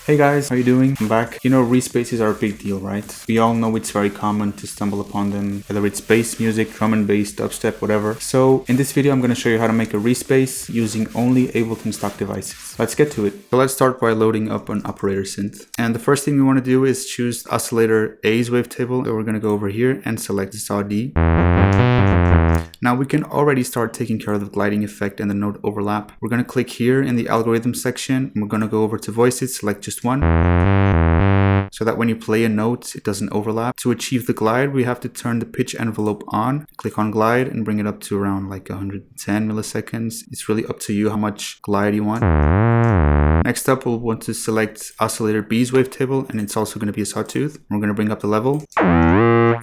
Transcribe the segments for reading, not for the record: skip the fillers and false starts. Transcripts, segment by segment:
Hey guys, how you doing? I'm back. You know, Reese basses are a big deal, right? We all know it's very common to stumble upon them, whether it's bass music, drum and bass, dubstep, whatever. So in this video, I'm going to show you how to make a Reese bass using only Ableton stock devices. Let's get to it. So let's start by loading up an operator synth. And the first thing we want to do is choose oscillator A's wavetable. So we're going to go over here and select saw D. Now we can already start taking care of the gliding effect and the note overlap. We're going to click here in the algorithm section and we're going to go over to voices, select just one, so that when you play a note, it doesn't overlap. To achieve the glide, we have to turn the pitch envelope on, click on glide and bring it up to around like 110 milliseconds. It's really up to you how much glide you want. Next up, we'll want to select oscillator B's wavetable, and it's also going to be a sawtooth. We're going to bring up the level.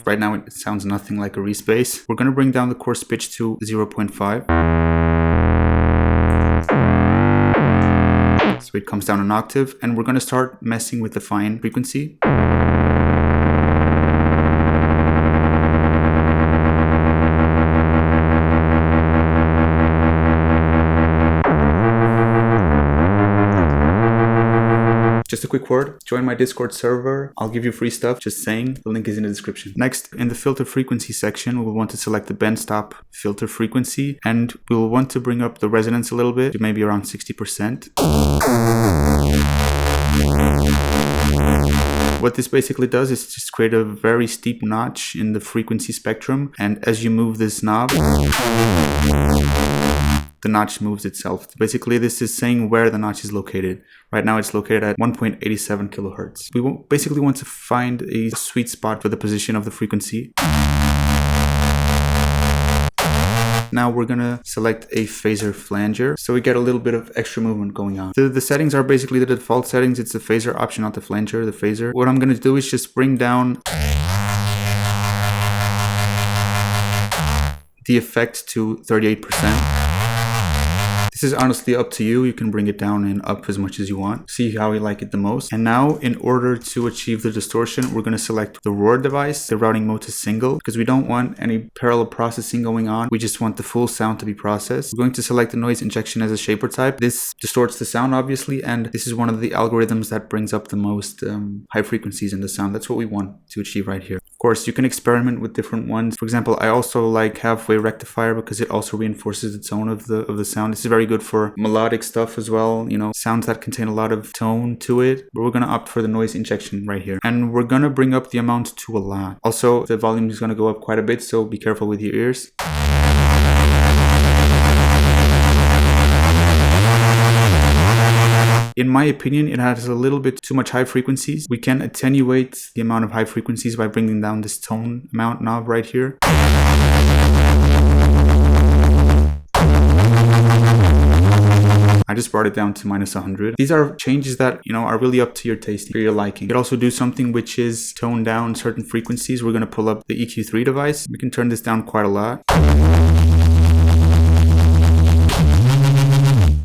Right now it sounds nothing like a Reese bass. We're going to bring down the coarse pitch to 0.5. So it comes down an octave, and we're going to start messing with the fine frequency. Just a quick word, join my Discord server. I'll give you free stuff, just saying. The link is in the description. Next, in the filter frequency section, we'll want to select the bend stop filter frequency, and we'll want to bring up the resonance a little bit, to maybe around 60%. What this basically does is just create a very steep notch in the frequency spectrum, and as you move this knob, the notch moves itself. Basically, this is saying where the notch is located. Right now, it's located at 1.87 kilohertz. We basically want to find a sweet spot for the position of the frequency. Now we're gonna select a phaser flanger, so we get a little bit of extra movement going on. The settings are basically the default settings. It's the phaser option, not the flanger, the phaser. What I'm gonna do is just bring down the effect to 38%. This is honestly up to you. You can bring it down and up as much as you want. See how you like it the most. And now, in order to achieve the distortion, we're going to select the roar device, the routing mode to single, because we don't want any parallel processing going on. We just want the full sound to be processed. We're going to select the noise injection as a shaper type. This distorts the sound, obviously, and this is one of the algorithms that brings up the most high frequencies in the sound. That's what we want to achieve right here. Of course, you can experiment with different ones. For example, I also like halfway rectifier because it also reinforces the tone of the sound. This is very good for melodic stuff as well, you know, sounds that contain a lot of tone to it. But we're going to opt for the noise injection right here. And we're going to bring up the amount to a lot. Also, the volume is going to go up quite a bit, so be careful with your ears. In my opinion, it has a little bit too much high frequencies. We can attenuate the amount of high frequencies by bringing down this tone amount knob right here. I just brought it down to -100. These are changes that, you know, are really up to your taste, to your liking. You could also do something which is tone down certain frequencies. We're going to pull up the EQ3 device. We can turn this down quite a lot.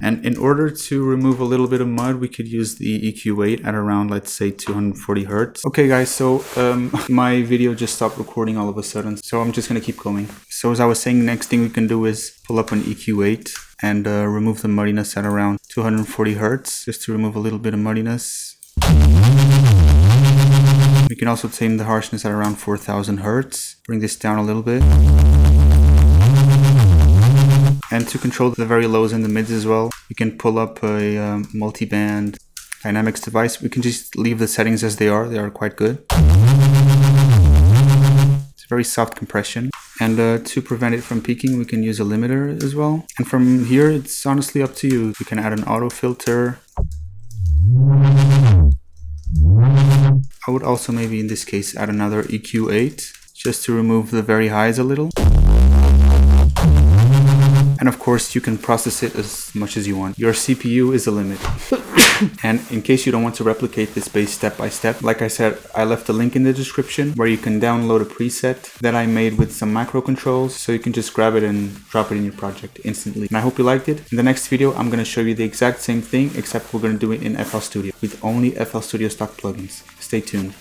And in order to remove a little bit of mud, we could use the EQ8 at around, let's say, 240 hertz. Okay, guys, so my video just stopped recording all of a sudden, so I'm just going to keep going. So as I was saying, next thing we can do is pull up an EQ8 and remove the muddiness at around 240 hertz, just to remove a little bit of muddiness. We can also tame the harshness at around 4000 hertz. Bring this down a little bit. And to control the very lows and the mids as well, we can pull up a multi-band dynamics device. We can just leave the settings as they are. They are quite good. It's a very soft compression. And to prevent it from peaking, we can use a limiter as well. And from here, it's honestly up to you. We can add an auto filter. I would also maybe in this case add another EQ8 just to remove the very highs a little. And of course, you can process it as much as you want. Your CPU is the limit. And in case you don't want to replicate this bass step by step, like I said, I left a link in the description where you can download a preset that I made with some macro controls. So you can just grab it and drop it in your project instantly. And I hope you liked it. In the next video, I'm going to show you the exact same thing, except we're going to do it in FL Studio with only FL Studio stock plugins. Stay tuned.